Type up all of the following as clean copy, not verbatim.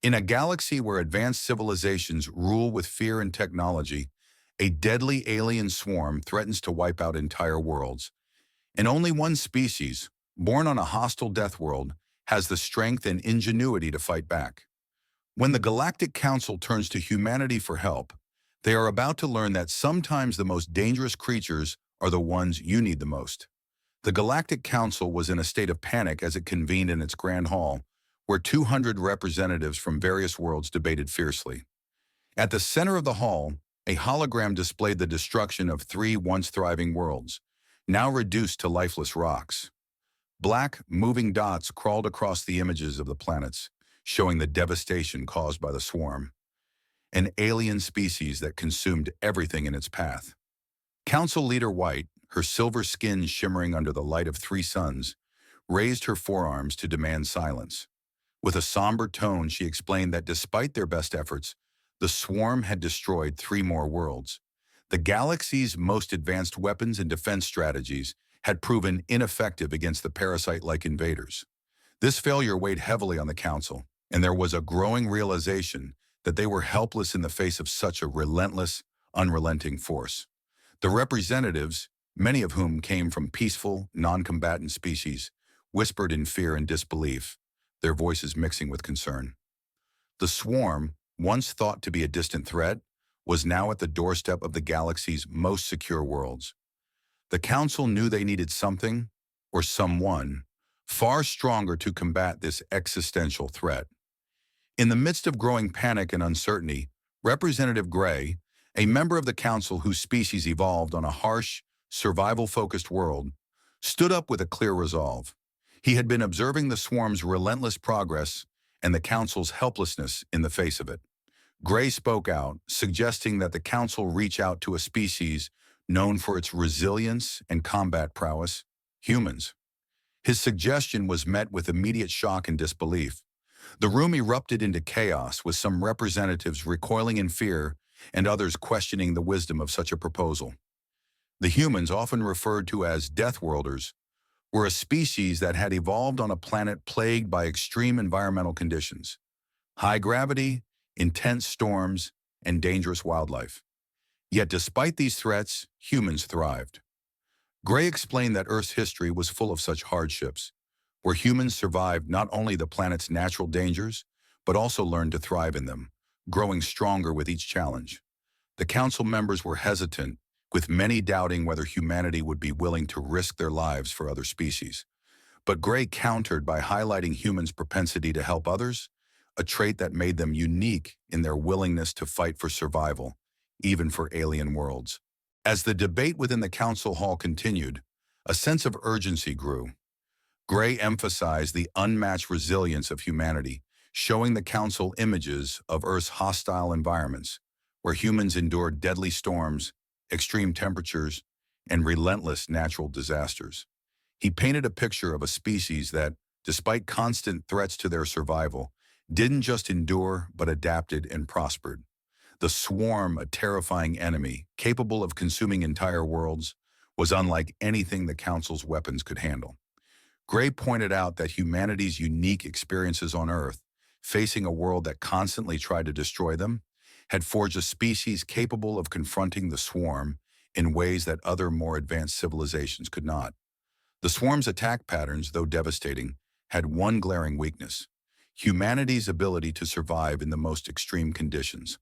In a galaxy where advanced civilizations rule with fear and technology, a deadly alien swarm threatens to wipe out entire worlds. And only one species, born on a hostile death world, has the strength and ingenuity to fight back. When the Galactic Council turns to humanity for help, they are about to learn that sometimes the most dangerous creatures are the ones you need the most. The Galactic Council was in a state of panic as it convened in its Grand Hall, where 200 representatives from various worlds debated fiercely. At the center of the hall, a hologram displayed the destruction of three once thriving worlds, now reduced to lifeless rocks. Black, moving dots crawled across the images of the planets, showing the devastation caused by the swarm, an alien species that consumed everything in its path. Council Leader White, her silver skin shimmering under the light of three suns, raised her forearms to demand silence. With a somber tone, she explained that despite their best efforts, the swarm had destroyed three more worlds. The galaxy's most advanced weapons and defense strategies had proven ineffective against the parasite-like invaders. This failure weighed heavily on the Council, and there was a growing realization that they were helpless in the face of such a relentless, unrelenting force. The representatives, many of whom came from peaceful, non-combatant species, whispered in fear and disbelief, their voices mixing with concern. The swarm, once thought to be a distant threat, was now at the doorstep of the galaxy's most secure worlds. The Council knew they needed something, or someone, far stronger to combat this existential threat. In the midst of growing panic and uncertainty, Representative Gray, a member of the Council whose species evolved on a harsh, survival-focused world, stood up with a clear resolve. He had been observing the swarm's relentless progress and the Council's helplessness in the face of it. Gray spoke out, suggesting that the Council reach out to a species known for its resilience and combat prowess, humans. His suggestion was met with immediate shock and disbelief. The room erupted into chaos, with some representatives recoiling in fear and others questioning the wisdom of such a proposal. The humans, often referred to as Deathworlders, were a species that had evolved on a planet plagued by extreme environmental conditions, high gravity, intense storms, and dangerous wildlife. Yet despite these threats, humans thrived. Gray explained that Earth's history was full of such hardships, where humans survived not only the planet's natural dangers, but also learned to thrive in them, growing stronger with each challenge. The Council members were hesitant, with many doubting whether humanity would be willing to risk their lives for other species. But Gray countered by highlighting humans' propensity to help others, a trait that made them unique in their willingness to fight for survival, even for alien worlds. As the debate within the Council Hall continued, a sense of urgency grew. Gray emphasized the unmatched resilience of humanity, showing the Council images of Earth's hostile environments, where humans endured deadly storms, extreme temperatures, and relentless natural disasters. He painted a picture of a species that, despite constant threats to their survival, didn't just endure but adapted and prospered. The swarm, a terrifying enemy, capable of consuming entire worlds, was unlike anything the Council's weapons could handle. Gray pointed out that humanity's unique experiences on Earth, facing a world that constantly tried to destroy them, had forged a species capable of confronting the swarm in ways that other more advanced civilizations could not. The swarm's attack patterns, though devastating, had one glaring weakness: humanity's ability to survive in the most extreme conditions.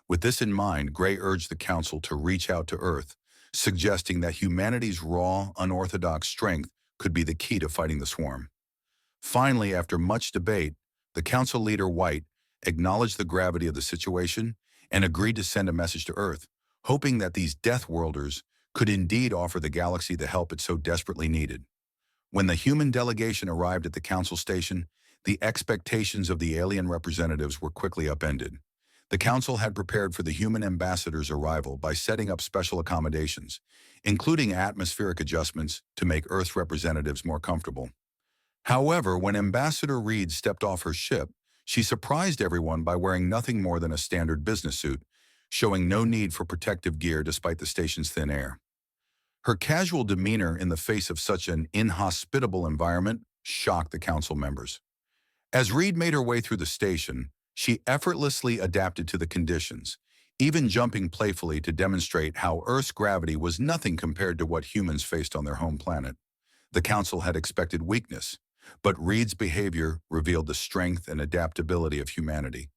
With this in mind, Gray urged the Council to reach out to Earth, suggesting that humanity's raw, unorthodox strength could be the key to fighting the swarm. Finally, after much debate, the Council Leader White acknowledged the gravity of the situation and agreed to send a message to Earth, hoping that these Deathworlders could indeed offer the galaxy the help it so desperately needed. When the human delegation arrived at the Council station, the expectations of the alien representatives were quickly upended. The Council had prepared for the human ambassador's arrival by setting up special accommodations, including atmospheric adjustments to make Earth's representatives more comfortable. However, when Ambassador Reed stepped off her ship, she surprised everyone by wearing nothing more than a standard business suit, showing no need for protective gear despite the station's thin air. Her casual demeanor in the face of such an inhospitable environment shocked the Council members. As Reed made her way through the station, She effortlessly adapted to the conditions, even jumping playfully to demonstrate how Earth's gravity was nothing compared to what humans faced on their home planet. The Council had expected weakness, but Reed's behavior revealed the strength and adaptability of humanity.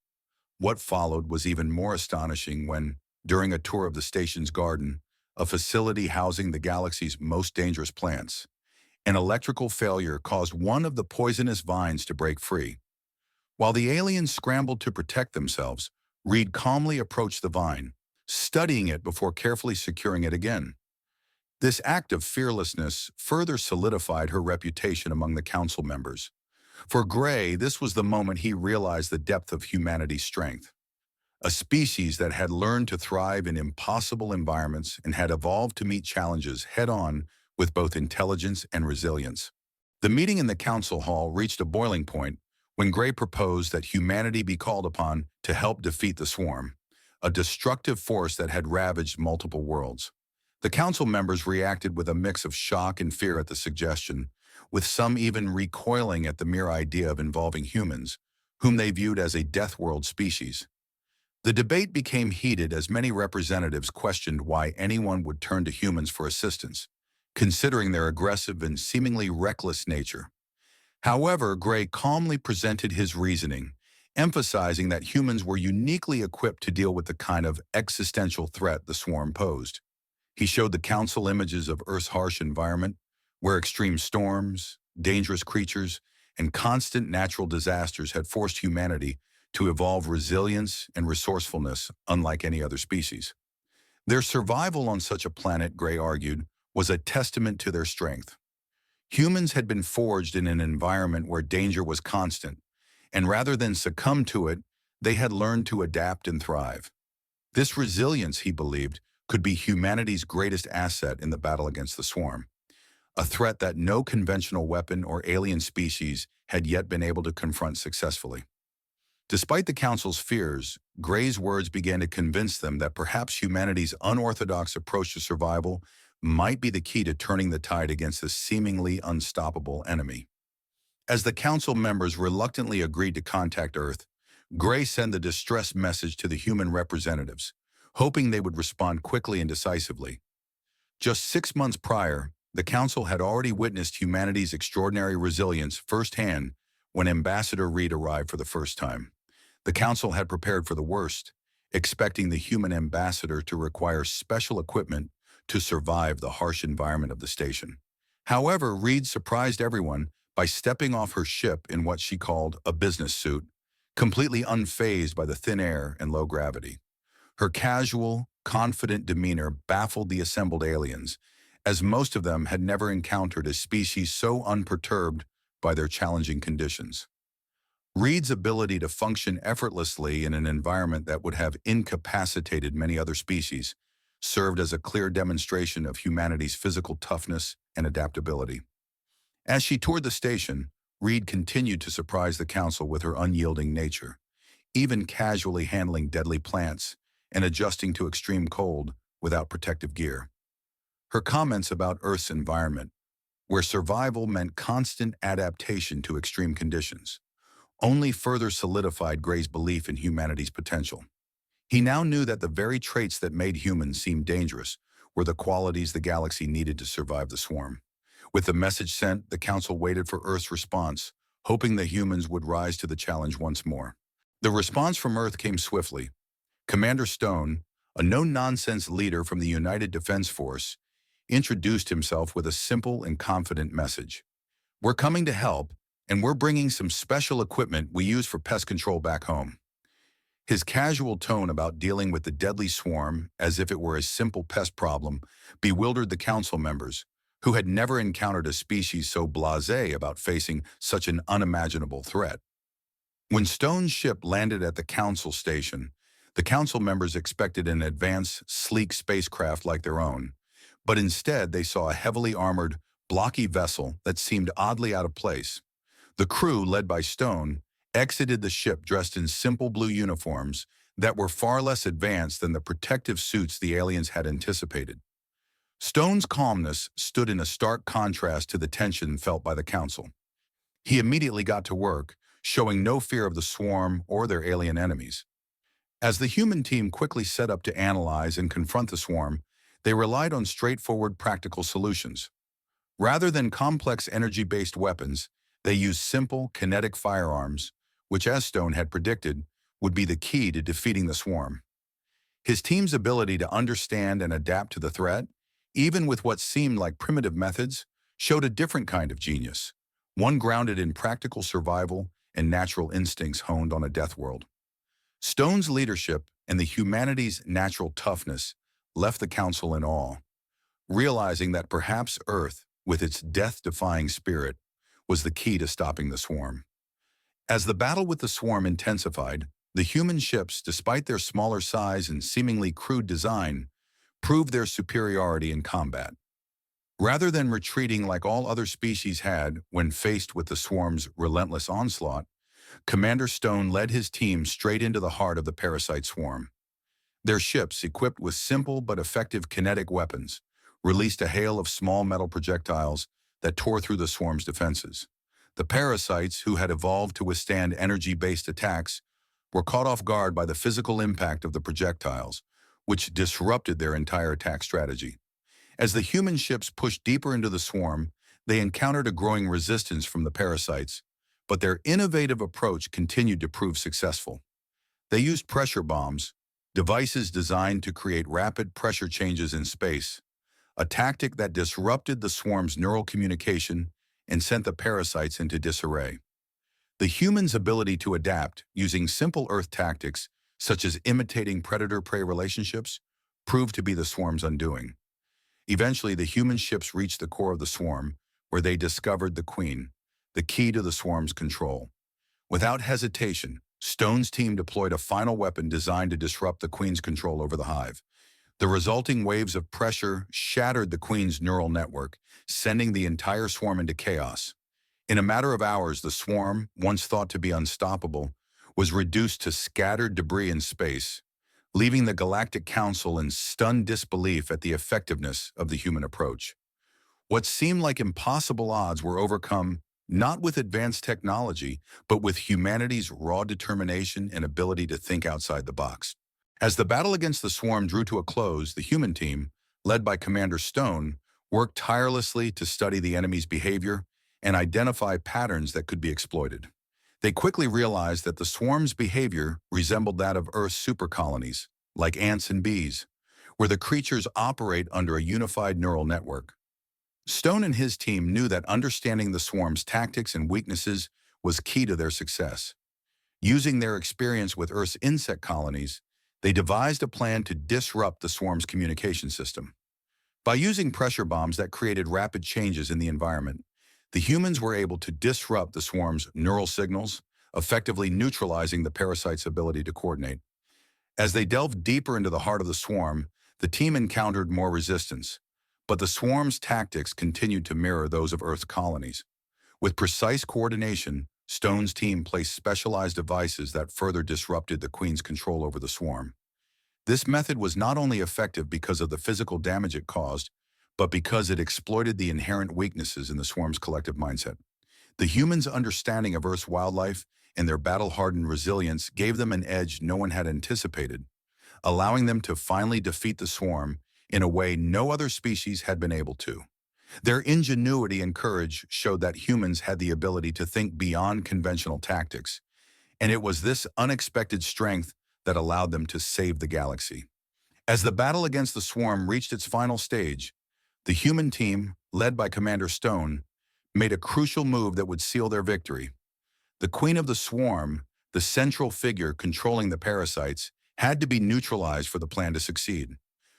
What followed was even more astonishing when, during a tour of the station's garden, a facility housing the galaxy's most dangerous plants, an electrical failure caused one of the poisonous vines to break free. While the aliens scrambled to protect themselves, Reed calmly approached the vine, studying it before carefully securing it again. This act of fearlessness further solidified her reputation among the council members. For Gray, this was the moment he realized the depth of humanity's strength. A species that had learned to thrive in impossible environments and had evolved to meet challenges head-on with both intelligence and resilience. The meeting in the council hall reached a boiling point when Gray proposed that humanity be called upon to help defeat the swarm, a destructive force that had ravaged multiple worlds. The council members reacted with a mix of shock and fear at the suggestion, with some even recoiling at the mere idea of involving humans, whom they viewed as a Deathworld species. The debate became heated as many representatives questioned why anyone would turn to humans for assistance, considering their aggressive and seemingly reckless nature. However, Gray calmly presented his reasoning, emphasizing that humans were uniquely equipped to deal with the kind of existential threat the swarm posed. He showed the council images of Earth's harsh environment, where extreme storms, dangerous creatures, and constant natural disasters had forced humanity to evolve resilience and resourcefulness unlike any other species. Their survival on such a planet, Gray argued, was a testament to their strength. Humans had been forged in an environment where danger was constant, and rather than succumb to it, they had learned to adapt and thrive. This resilience, he believed, could be humanity's greatest asset in the battle against the swarm, a threat that no conventional weapon or alien species had yet been able to confront successfully. Despite the Council's fears, Gray's words began to convince them that perhaps humanity's unorthodox approach to survival might be the key to turning the tide against this seemingly unstoppable enemy. As the Council members reluctantly agreed to contact Earth, Gray sent the distress message to the human representatives, hoping they would respond quickly and decisively. Just 6 months prior, the Council had already witnessed humanity's extraordinary resilience firsthand when Ambassador Reed arrived for the first time. The Council had prepared for the worst, expecting the human ambassador to require special equipment to survive the harsh environment of the station. However, Reed surprised everyone by stepping off her ship in what she called a business suit, completely unfazed by the thin air and low gravity. Her casual, confident demeanor baffled the assembled aliens, as most of them had never encountered a species so unperturbed by their challenging conditions. Reed's ability to function effortlessly in an environment that would have incapacitated many other species served as a clear demonstration of humanity's physical toughness and adaptability. As she toured the station, Reed continued to surprise the Council with her unyielding nature, even casually handling deadly plants and adjusting to extreme cold without protective gear. Her comments about Earth's environment, where survival meant constant adaptation to extreme conditions, only further solidified Gray's belief in humanity's potential. He now knew that the very traits that made humans seem dangerous were the qualities the galaxy needed to survive the swarm. With the message sent, the Council waited for Earth's response, hoping the humans would rise to the challenge once more. The response from Earth came swiftly. Commander Stone, a no-nonsense leader from the United Defense Force, introduced himself with a simple and confident message. "We're coming to help, and we're bringing some special equipment we use for pest control back home." His casual tone about dealing with the deadly swarm, as if it were a simple pest problem, bewildered the Council members, who had never encountered a species so blasé about facing such an unimaginable threat. When Stone's ship landed at the Council station, the Council members expected an advanced, sleek spacecraft like their own, but instead they saw a heavily armored, blocky vessel that seemed oddly out of place. The crew, led by Stone, exited the ship dressed in simple blue uniforms that were far less advanced than the protective suits the aliens had anticipated. Stone's calmness stood in a stark contrast to the tension felt by the Council. He immediately got to work, showing no fear of the swarm or their alien enemies. As the human team quickly set up to analyze and confront the swarm, they relied on straightforward practical solutions. Rather than complex energy-based weapons, they used simple, kinetic firearms, which, as Stone had predicted, would be the key to defeating the swarm. His team's ability to understand and adapt to the threat, even with what seemed like primitive methods, showed a different kind of genius, one grounded in practical survival and natural instincts honed on a death world. Stone's leadership and the humanity's natural toughness left the Council in awe, realizing that perhaps Earth, with its death-defying spirit, was the key to stopping the swarm. As the battle with the swarm intensified, the human ships, despite their smaller size and seemingly crude design, proved their superiority in combat. Rather than retreating like all other species had when faced with the swarm's relentless onslaught, Commander Stone led his team straight into the heart of the parasite swarm. Their ships, equipped with simple but effective kinetic weapons, released a hail of small metal projectiles that tore through the swarm's defenses. The parasites, who had evolved to withstand energy-based attacks, were caught off guard by the physical impact of the projectiles, which disrupted their entire attack strategy. As the human ships pushed deeper into the swarm, they encountered a growing resistance from the parasites, but their innovative approach continued to prove successful. They used pressure bombs, devices designed to create rapid pressure changes in space, a tactic that disrupted the swarm's neural communication and sent the parasites into disarray. The humans' ability to adapt using simple Earth tactics, such as imitating predator-prey relationships, proved to be the swarm's undoing. Eventually, the human ships reached the core of the swarm, where they discovered the Queen, the key to the swarm's control. Without hesitation, Stone's team deployed a final weapon designed to disrupt the Queen's control over the hive. The resulting waves of pressure shattered the Queen's neural network, sending the entire swarm into chaos. In a matter of hours, the swarm, once thought to be unstoppable, was reduced to scattered debris in space, leaving the Galactic Council in stunned disbelief at the effectiveness of the human approach. What seemed like impossible odds were overcome not with advanced technology, but with humanity's raw determination and ability to think outside the box. As the battle against the swarm drew to a close, the human team, led by Commander Stone, worked tirelessly to study the enemy's behavior and identify patterns that could be exploited. They quickly realized that the swarm's behavior resembled that of Earth's supercolonies, like ants and bees, where the creatures operate under a unified neural network. Stone and his team knew that understanding the swarm's tactics and weaknesses was key to their success. Using their experience with Earth's insect colonies, they devised a plan to disrupt the swarm's communication system. By using pressure bombs that created rapid changes in the environment, the humans were able to disrupt the swarm's neural signals, effectively neutralizing the parasite's ability to coordinate. As they delved deeper into the heart of the swarm, the team encountered more resistance, but the swarm's tactics continued to mirror those of Earth's colonies. With precise coordination, Stone's team placed specialized devices that further disrupted the Queen's control over the swarm. This method was not only effective because of the physical damage it caused, but because it exploited the inherent weaknesses in the swarm's collective mindset. The humans' understanding of Earth's wildlife and their battle-hardened resilience gave them an edge no one had anticipated, allowing them to finally defeat the swarm in a way no other species had been able to. Their ingenuity and courage showed that humans had the ability to think beyond conventional tactics, and it was this unexpected strength that allowed them to save the galaxy. As the battle against the swarm reached its final stage, the human team, led by Commander Stone, made a crucial move that would seal their victory. The Queen of the Swarm, the central figure controlling the parasites, had to be neutralized for the plan to succeed.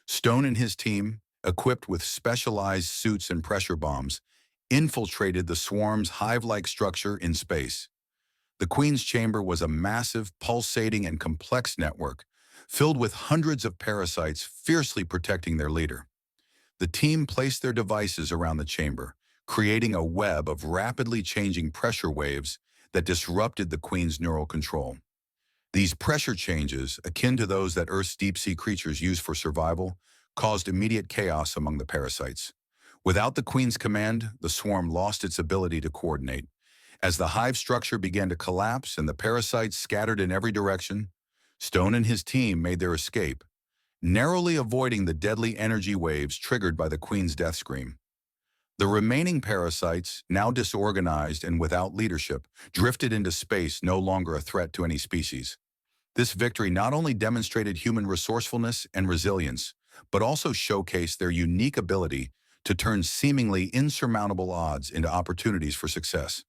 Stone and his team, equipped with specialized suits and pressure bombs, infiltrated the swarm's hive-like structure in space. The Queen's chamber was a massive, pulsating, and complex network, filled with hundreds of parasites fiercely protecting their leader. The team placed their devices around the chamber, creating a web of rapidly changing pressure waves that disrupted the Queen's neural control. These pressure changes, akin to those that Earth's deep-sea creatures use for survival, caused immediate chaos among the parasites. Without the Queen's command, the swarm lost its ability to coordinate, As the hive structure began to collapse and the parasites scattered in every direction, Stone and his team made their escape, narrowly avoiding the deadly energy waves triggered by the Queen's death scream. The remaining parasites, now disorganized and without leadership, drifted into space, no longer a threat to any species. This victory not only demonstrated human resourcefulness and resilience, but also showcased their unique ability to turn seemingly insurmountable odds into opportunities for success.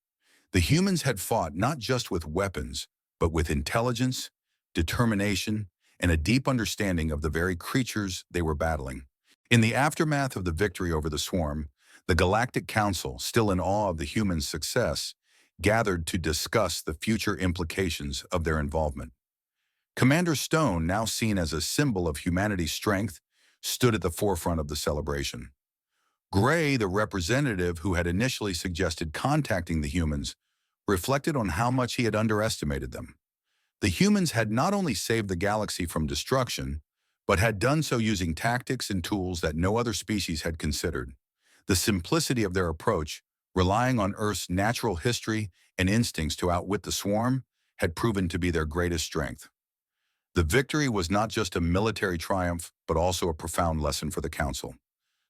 The humans had fought not just with weapons, but with intelligence, determination, and a deep understanding of the very creatures they were battling. In the aftermath of the victory over the swarm, the Galactic Council, still in awe of the humans' success, gathered to discuss the future implications of their involvement. Commander Stone, now seen as a symbol of humanity's strength, stood at the forefront of the celebration. Gray, the representative who had initially suggested contacting the humans, reflected on how much he had underestimated them. The humans had not only saved the galaxy from destruction, but had done so using tactics and tools that no other species had considered. The simplicity of their approach, relying on Earth's natural history and instincts to outwit the swarm, had proven to be their greatest strength. The victory was not just a military triumph, but also a profound lesson for the Council.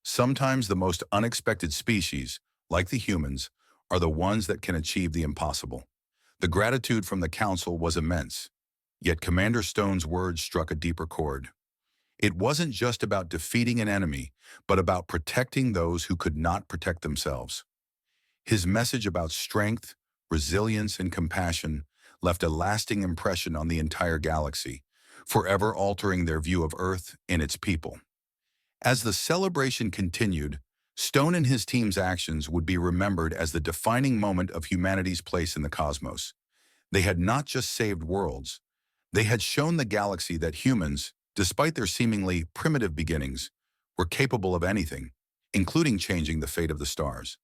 Sometimes the most unexpected species, like the humans, are the ones that can achieve the impossible. The gratitude from the Council was immense, yet Commander Stone's words struck a deeper chord. It wasn't just about defeating an enemy, but about protecting those who could not protect themselves. His message about strength, resilience, and compassion left a lasting impression on the entire galaxy, forever altering their view of Earth and its people. As the celebration continued, Stone and his team's actions would be remembered as the defining moment of humanity's place in the cosmos. They had not just saved worlds, they had shown the galaxy that humans, despite their seemingly primitive beginnings, were capable of anything, including changing the fate of the stars.